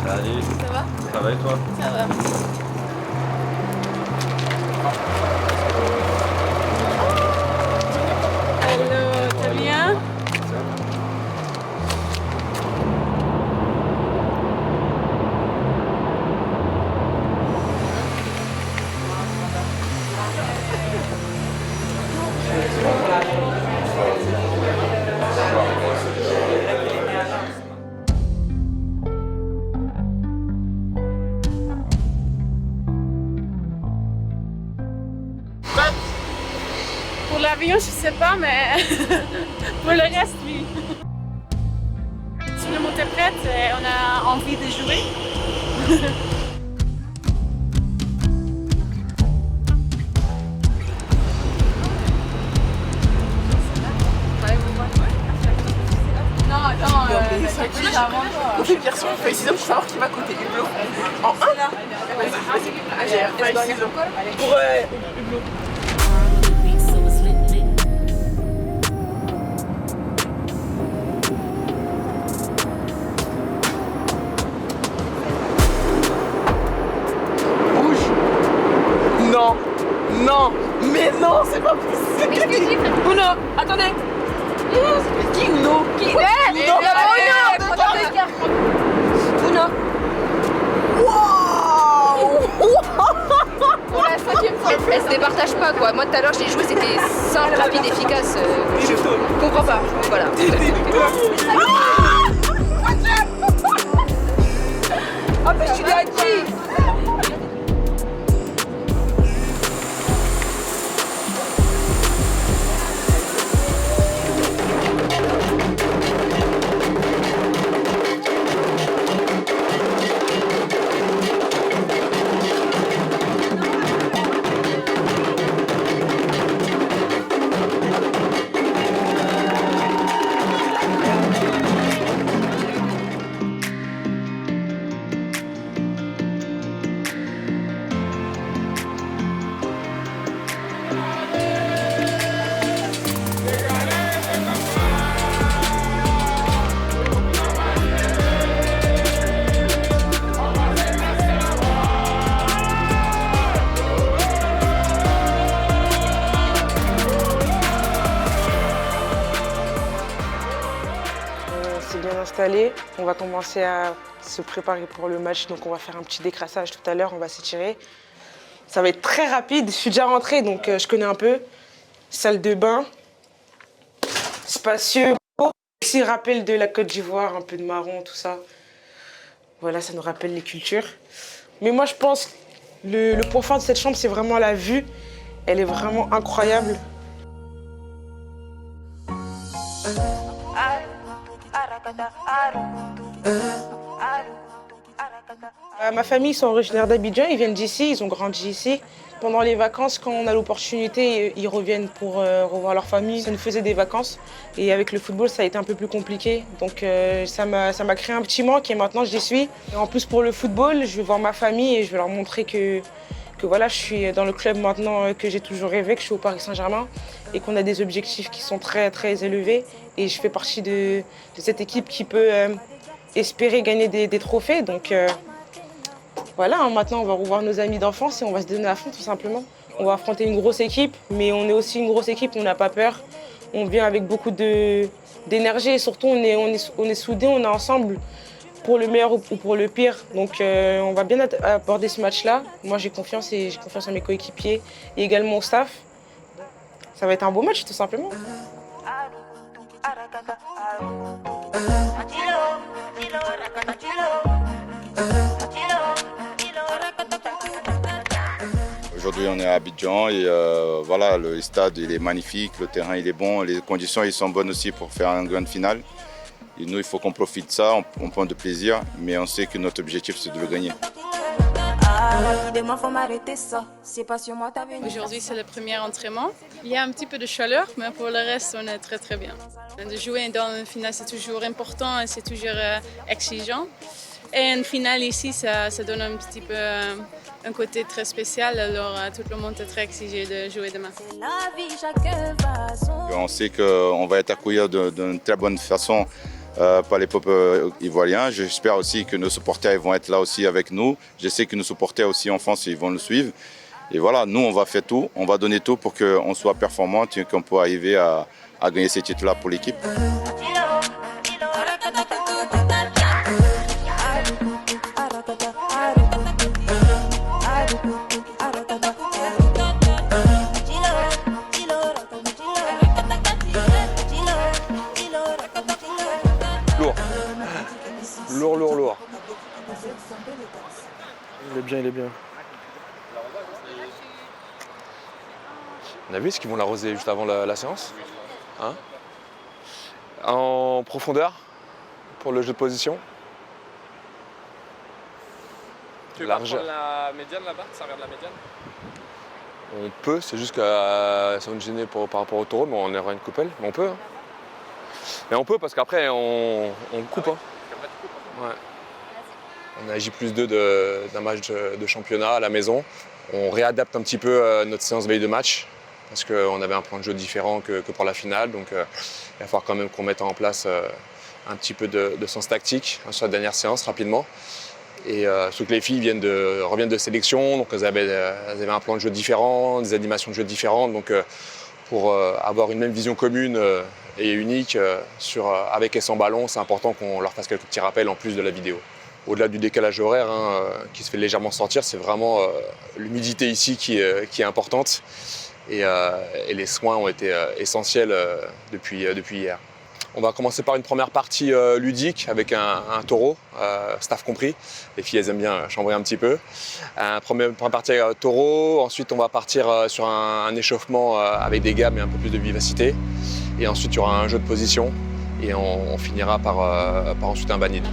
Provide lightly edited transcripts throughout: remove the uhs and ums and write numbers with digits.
Salut. Ça va? Ça va et toi? Ça va. Hello, tu vas bien? Pour l'avion, je sais pas, mais pour le reste, oui. Si le monde est prête, on a envie de jouer. Non, attends, On fait Pierre, on fait ciseaux pour savoir qui va côté Hublot. En 1 Vas-y, ciseaux. Pour Hublot. Rouge. Non. Non. Mais non, c'est pas possible. Uno, attendez. Qui Uno? Qui Uno? Uno. Wow. Pour la 5e fois. Elle se départage pas quoi. Moi tout à l'heure j'ai joué, c'était simple, rapide, efficace. Je comprends pas. Voilà. Ah mais je suis à qui? Bien installé. On va commencer à se préparer pour le match, donc on va faire un petit décrassage tout à l'heure, on va s'étirer. Ça va être très rapide, je suis déjà rentrée, donc je connais un peu. Salle de bain, spacieux, aussi rappel de la Côte d'Ivoire, un peu de marron, tout ça. Voilà, ça nous rappelle les cultures. Mais moi je pense que le point fort de cette chambre, c'est vraiment la vue. Elle est vraiment incroyable. Ma famille, ils sont originaires d'Abidjan, ils viennent d'ici, ils ont grandi ici. Pendant les vacances, quand on a l'opportunité, ils reviennent pour revoir leur famille. Ça nous faisait des vacances. Et avec le football, ça a été un peu plus compliqué. Donc ça m'a créé un petit manque et maintenant j'y suis. Et en plus pour le football, je vais voir ma famille et je vais leur montrer que voilà, je suis dans le club maintenant que j'ai toujours rêvé, que je suis au Paris Saint-Germain et qu'on a des objectifs qui sont très très élevés. Et je fais partie de cette équipe qui peut espérer gagner des trophées. Donc voilà, hein, maintenant on va revoir nos amis d'enfance et on va se donner à fond tout simplement. On va affronter une grosse équipe, mais on est aussi une grosse équipe, on n'a pas peur. On vient avec beaucoup d'énergie et surtout on est soudés, on est ensemble pour le meilleur ou pour le pire. Donc on va bien aborder ce match-là. Moi j'ai confiance et j'ai confiance à mes coéquipiers et également au staff. Ça va être un beau match tout simplement. Aujourd'hui on est à Abidjan et voilà, le stade il est magnifique, le terrain il est bon, les conditions ils sont bonnes aussi pour faire une grande finale. Et nous il faut qu'on profite de ça, on prend de plaisir, mais on sait que notre objectif c'est de le gagner. Rapidement, faut m'arrêter ça. C'est pas sur moi, t'as venu. Aujourd'hui, c'est le premier entraînement. Il y a un petit peu de chaleur, mais pour le reste, on est très très bien. De jouer dans une finale, c'est toujours important et c'est toujours exigeant. Et une finale ici, ça donne un petit peu un côté très spécial. Alors tout le monde est très exigé de jouer demain. On sait qu'on va être accueillis d'une très bonne façon par les peuples ivoiriens. J'espère aussi que nos supporters vont être là aussi avec nous. Je sais que nos supporters aussi en France ils vont nous suivre. Et voilà, nous on va faire tout, on va donner tout pour qu'on soit performant et qu'on puisse arriver à gagner ces titres-là pour l'équipe. Lourd. Il est bien. On a vu ce qu'ils vont l'arroser juste avant la séance, hein? En profondeur, pour le jeu de position. Tu veux pas prendre la médiane là-bas, servir de la médiane? On peut, c'est juste que ça va nous gêner par rapport au taureau, mais on aura une coupelle, mais on peut. Hein. Mais on peut parce qu'après on coupe. Hein. Ouais. On a J+2 d'un match de championnat à la maison. On réadapte un petit peu notre séance veille de match parce qu'on avait un plan de jeu différent que pour la finale. Donc il va falloir quand même qu'on mette en place un petit peu de sens tactique sur la dernière séance rapidement. Et surtout que les filles reviennent de sélection, donc elles avaient un plan de jeu différent, des animations de jeu différentes. Donc pour avoir une même vision commune et unique avec et sans ballon, c'est important qu'on leur fasse quelques petits rappels en plus de la vidéo. Au-delà du décalage horaire qui se fait légèrement sentir, c'est vraiment l'humidité ici qui est importante. Et les soins ont été essentiels depuis hier. On va commencer par une première partie ludique avec un taureau, staff compris. Les filles elles aiment bien chambrer un petit peu. Première partie taureau, ensuite on va partir sur un échauffement avec des gammes et un peu plus de vivacité. Et ensuite il y aura un jeu de position et on finira par ensuite un banide.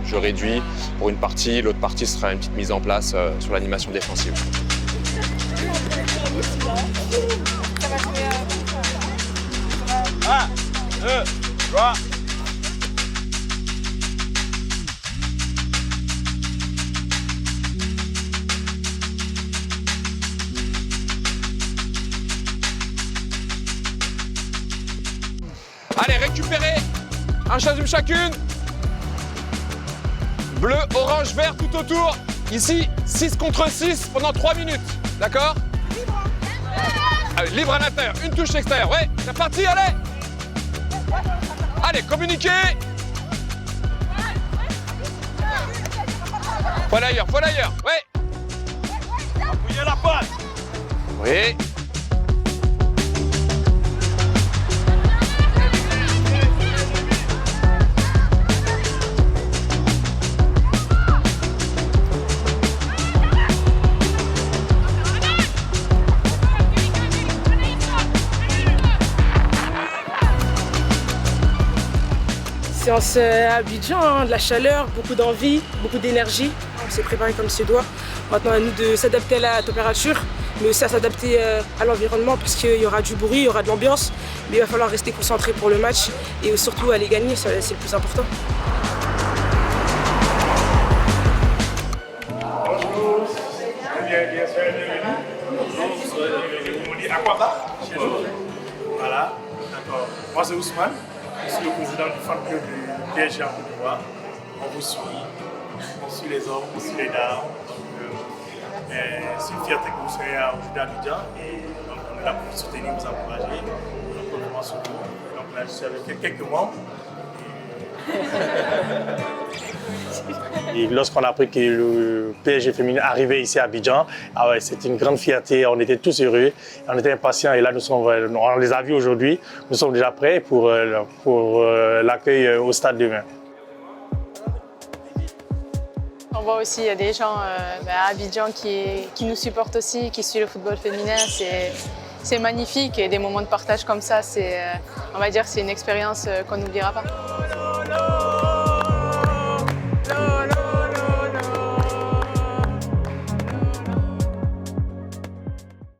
Je réduis pour une partie, l'autre partie sera une petite mise en place sur l'animation défensive. 1, 2, 3. Allez, récupérez un chacune. Bleu, orange, vert tout autour. Ici, 6 contre 6 pendant 3 minutes. D'accord? Allez, libre à l'intérieur, une touche extérieure. Ouais, c'est parti, allez! Allez, communiquez! Faut aller ailleurs, ouais! Appuyez la patte. Oui. Séance à Abidjan, de la chaleur, beaucoup d'envie, beaucoup d'énergie. On s'est préparé comme se doit. Maintenant, à nous de s'adapter à la température, mais aussi à s'adapter à l'environnement, parce qu'il y aura du bruit, il y aura de l'ambiance. Mais il va falloir rester concentré pour le match et surtout aller gagner, c'est le plus important. Bonjour, bienvenue. On dit Aquaba chez nous. Voilà, d'accord. Moi c'est Ousmane. Je suis le président du fan club du PSG en Côte d'Ivoire. On vous suit. On suit les hommes, on suit les dames. C'est une fierté que vous soyez aujourd'hui à Abidjan et donc, on est là pour vous soutenir, vous encourager. Donc on commence sur vous. Donc là je suis avec quelques membres. Et lorsqu'on a appris que le PSG féminin arrivait ici à Abidjan, ah ouais, c'était une grande fierté, on était tous heureux, on était impatients et là on les a vus aujourd'hui, nous sommes déjà prêts pour l'accueil au stade demain. On voit aussi, il y a des gens à Abidjan qui nous supportent aussi, qui suivent le football féminin. C'est magnifique et des moments de partage comme ça, on va dire, c'est une expérience qu'on n'oubliera pas.